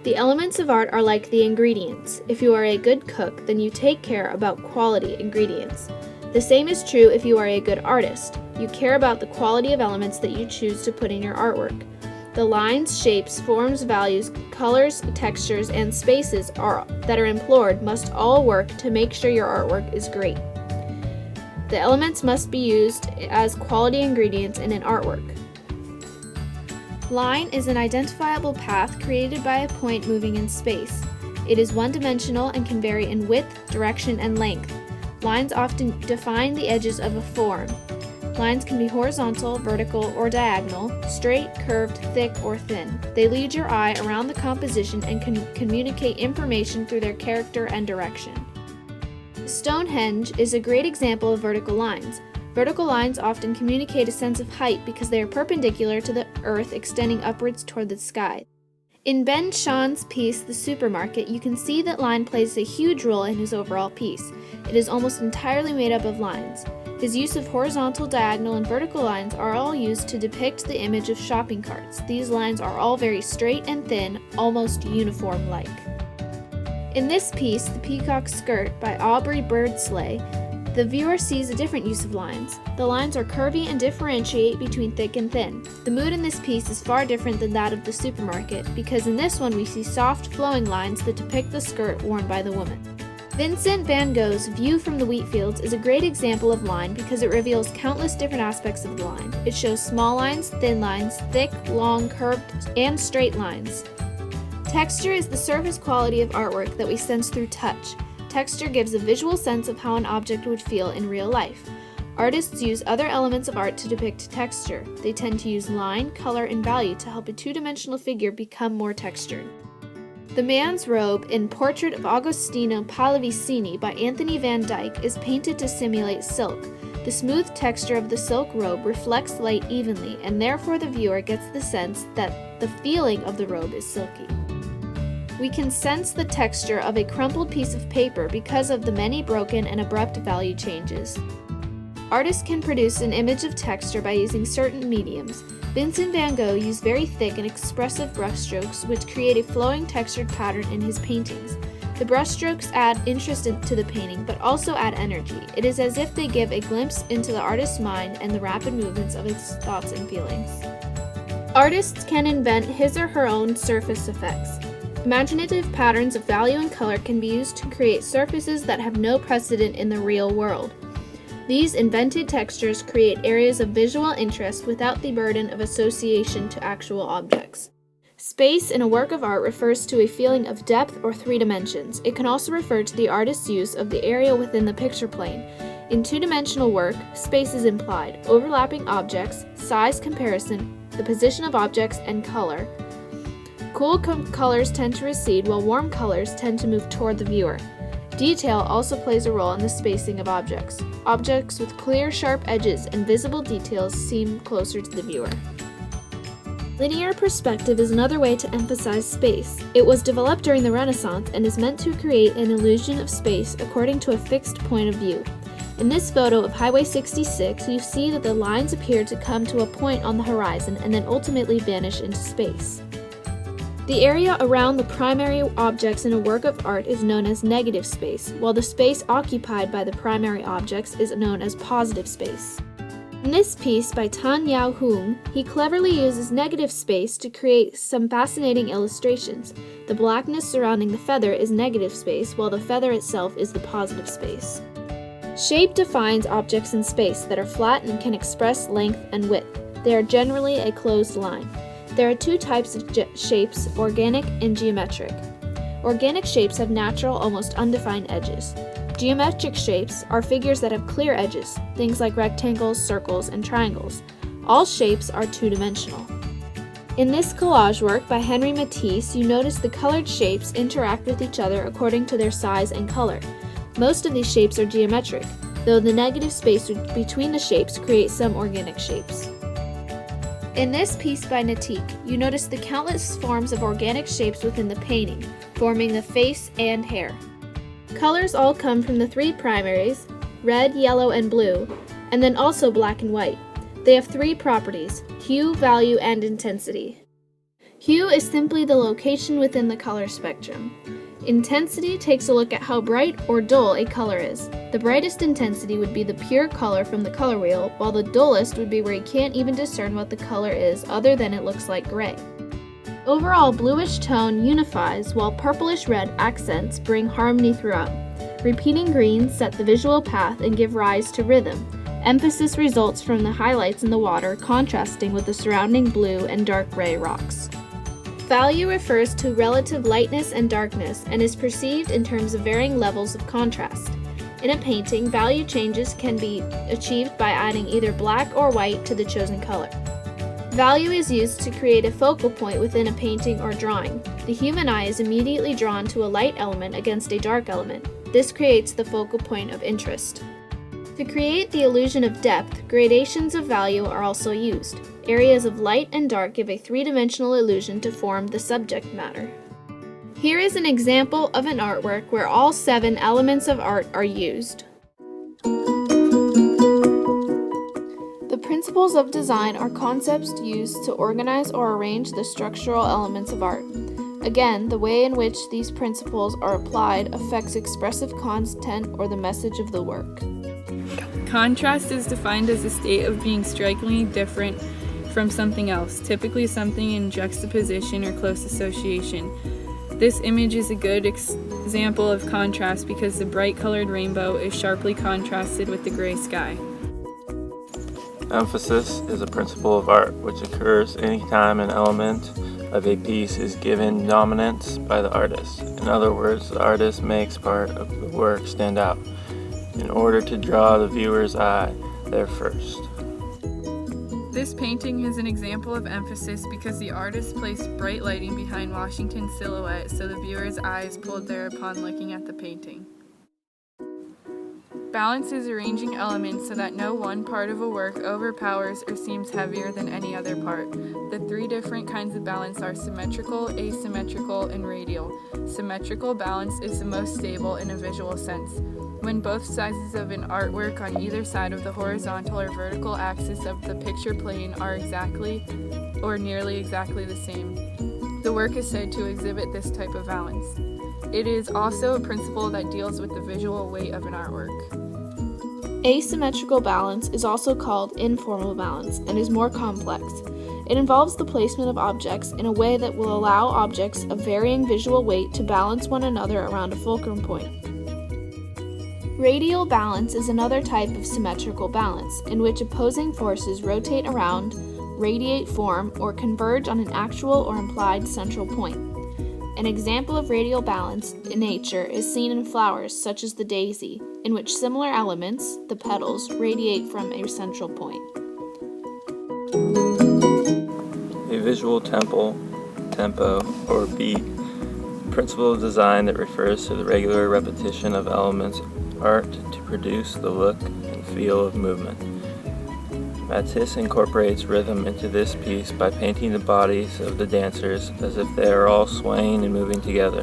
The elements of art are like the ingredients. If you are a good cook, then you take care about quality ingredients. The same is true if you are a good artist. You care about the quality of elements that you choose to put in your artwork. The lines, shapes, forms, values, colors, textures, and spaces that are employed must all work to make sure your artwork is great. The elements must be used as quality ingredients in an artwork. Line is an identifiable path created by a point moving in space. It is one-dimensional and can vary in width, direction, and length. Lines often define the edges of a form. Lines can be horizontal, vertical, or diagonal, straight, curved, thick, or thin. They lead your eye around the composition and can communicate information through their character and direction. Stonehenge is a great example of vertical lines. Vertical lines often communicate a sense of height because they are perpendicular to the earth extending upwards toward the sky. In Ben Shah's piece, The Supermarket, you can see that line plays a huge role in his overall piece. It is almost entirely made up of lines. His use of horizontal, diagonal, and vertical lines are all used to depict the image of shopping carts. These lines are all very straight and thin, almost uniform-like. In this piece, The Peacock's Skirt by Aubrey Birdsley, the viewer sees a different use of lines. The lines are curvy and differentiate between thick and thin. The mood in this piece is far different than that of The Supermarket, because in this one we see soft, flowing lines that depict the skirt worn by the woman. Vincent van Gogh's View from the Wheatfields is a great example of line because it reveals countless different aspects of the line. It shows small lines, thin lines, thick, long, curved, and straight lines. Texture is the surface quality of artwork that we sense through touch. Texture gives a visual sense of how an object would feel in real life. Artists use other elements of art to depict texture. They tend to use line, color, and value to help a two-dimensional figure become more textured. The man's robe in Portrait of Agostino Pallavicini by Anthony van Dyck is painted to simulate silk. The smooth texture of the silk robe reflects light evenly, and therefore the viewer gets the sense that the feeling of the robe is silky. We can sense the texture of a crumpled piece of paper because of the many broken and abrupt value changes. Artists can produce an image of texture by using certain mediums. Vincent van Gogh used very thick and expressive brushstrokes which create a flowing textured pattern in his paintings. The brushstrokes add interest to the painting but also add energy. It is as if they give a glimpse into the artist's mind and the rapid movements of his thoughts and feelings. Artists can invent his or her own surface effects. Imaginative patterns of value and color can be used to create surfaces that have no precedent in the real world. These invented textures create areas of visual interest without the burden of association to actual objects. Space in a work of art refers to a feeling of depth or three dimensions. It can also refer to the artist's use of the area within the picture plane. In two-dimensional work, space is implied, overlapping objects, size comparison, the position of objects, and color. Cool colors tend to recede while warm colors tend to move toward the viewer. Detail also plays a role in the spacing of objects. Objects with clear, sharp edges and visible details seem closer to the viewer. Linear perspective is another way to emphasize space. It was developed during the Renaissance and is meant to create an illusion of space according to a fixed point of view. In this photo of Highway 66, you see that the lines appear to come to a point on the horizon and then ultimately vanish into space. The area around the primary objects in a work of art is known as negative space, while the space occupied by the primary objects is known as positive space. In this piece by Tan Yao Hung, he cleverly uses negative space to create some fascinating illustrations. The blackness surrounding the feather is negative space, while the feather itself is the positive space. Shape defines objects in space that are flat and can express length and width. They are generally a closed line. There are two types of shapes, organic and geometric. Organic shapes have natural, almost undefined edges. Geometric shapes are figures that have clear edges, things like rectangles, circles, and triangles. All shapes are two-dimensional. In this collage work by Henri Matisse, you notice the colored shapes interact with each other according to their size and color. Most of these shapes are geometric, though the negative space between the shapes creates some organic shapes. In this piece by Natik, you notice the countless forms of organic shapes within the painting, forming the face and hair. Colors all come from the three primaries, red, yellow, and blue, and then also black and white. They have three properties: hue, value, and intensity. Hue is simply the location within the color spectrum. Intensity takes a look at how bright or dull a color is. The brightest intensity would be the pure color from the color wheel, while the dullest would be where you can't even discern what the color is other than it looks like gray. Overall bluish tone unifies, while purplish red accents bring harmony throughout. Repeating greens set the visual path and give rise to rhythm. Emphasis results from the highlights in the water contrasting with the surrounding blue and dark gray rocks. Value refers to relative lightness and darkness and is perceived in terms of varying levels of contrast. In a painting, value changes can be achieved by adding either black or white to the chosen color. Value is used to create a focal point within a painting or drawing. The human eye is immediately drawn to a light element against a dark element. This creates the focal point of interest. To create the illusion of depth, gradations of value are also used. Areas of light and dark give a three-dimensional illusion to form the subject matter. Here is an example of an artwork where all 7 elements of art are used. The principles of design are concepts used to organize or arrange the structural elements of art. Again, the way in which these principles are applied affects expressive content or the message of the work. Contrast is defined as a state of being strikingly different from something else, typically something in juxtaposition or close association. This image is a good example of contrast because the bright colored rainbow is sharply contrasted with the gray sky. Emphasis is a principle of art which occurs anytime an element of a piece is given dominance by the artist. In other words, the artist makes part of the work stand out in order to draw the viewer's eye there first. This painting is an example of emphasis because the artist placed bright lighting behind Washington's silhouette so the viewer's eye is pulled there upon looking at the painting. Balance is arranging elements so that no one part of a work overpowers or seems heavier than any other part. The 3 different kinds of balance are symmetrical, asymmetrical, and radial. Symmetrical balance is the most stable in a visual sense. When both sizes of an artwork on either side of the horizontal or vertical axis of the picture plane are exactly or nearly exactly the same, the work is said to exhibit this type of balance. It is also a principle that deals with the visual weight of an artwork. Asymmetrical balance is also called informal balance and is more complex. It involves the placement of objects in a way that will allow objects of varying visual weight to balance one another around a fulcrum point. Radial balance is another type of symmetrical balance, in which opposing forces rotate around, radiate, form, or converge on an actual or implied central point. An example of radial balance in nature is seen in flowers such as the daisy, in which similar elements, the petals, radiate from a central point. A visual tempo, or beat, principle of design that refers to the regular repetition of elements art to produce the look and feel of movement. Matisse incorporates rhythm into this piece by painting the bodies of the dancers as if they are all swaying and moving together.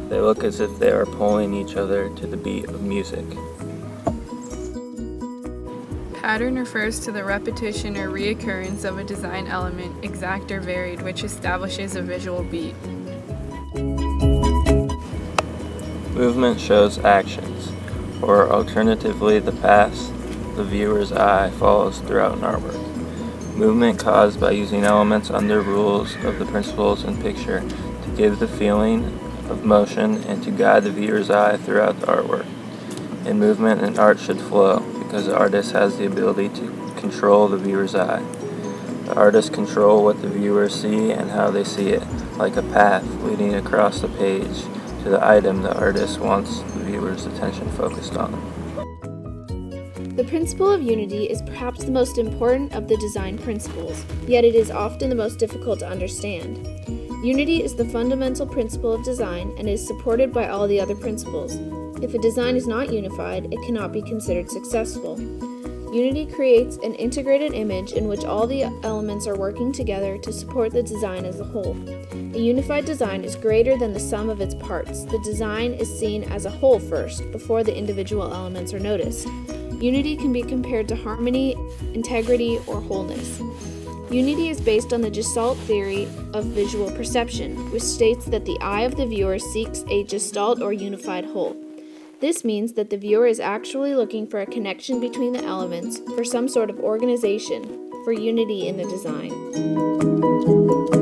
They look as if they are pulling each other to the beat of music. Pattern refers to the repetition or reoccurrence of a design element, exact or varied, which establishes a visual beat. Movement shows actions, or alternatively the path the viewer's eye follows throughout an artwork. Movement caused by using elements under rules of the principles in picture to give the feeling of motion and to guide the viewer's eye throughout the artwork. In movement, an art should flow because the artist has the ability to control the viewer's eye. The artists control what the viewers see and how they see it, like a path leading across the page to the item the artist wants the viewer's attention focused on. The principle of unity is perhaps the most important of the design principles, yet it is often the most difficult to understand. Unity is the fundamental principle of design and is supported by all the other principles. If a design is not unified, it cannot be considered successful. Unity creates an integrated image in which all the elements are working together to support the design as a whole. A unified design is greater than the sum of its parts. The design is seen as a whole first, before the individual elements are noticed. Unity can be compared to harmony, integrity, or wholeness. Unity is based on the Gestalt theory of visual perception, which states that the eye of the viewer seeks a Gestalt or unified whole. This means that the viewer is actually looking for a connection between the elements, for some sort of organization, for unity in the design.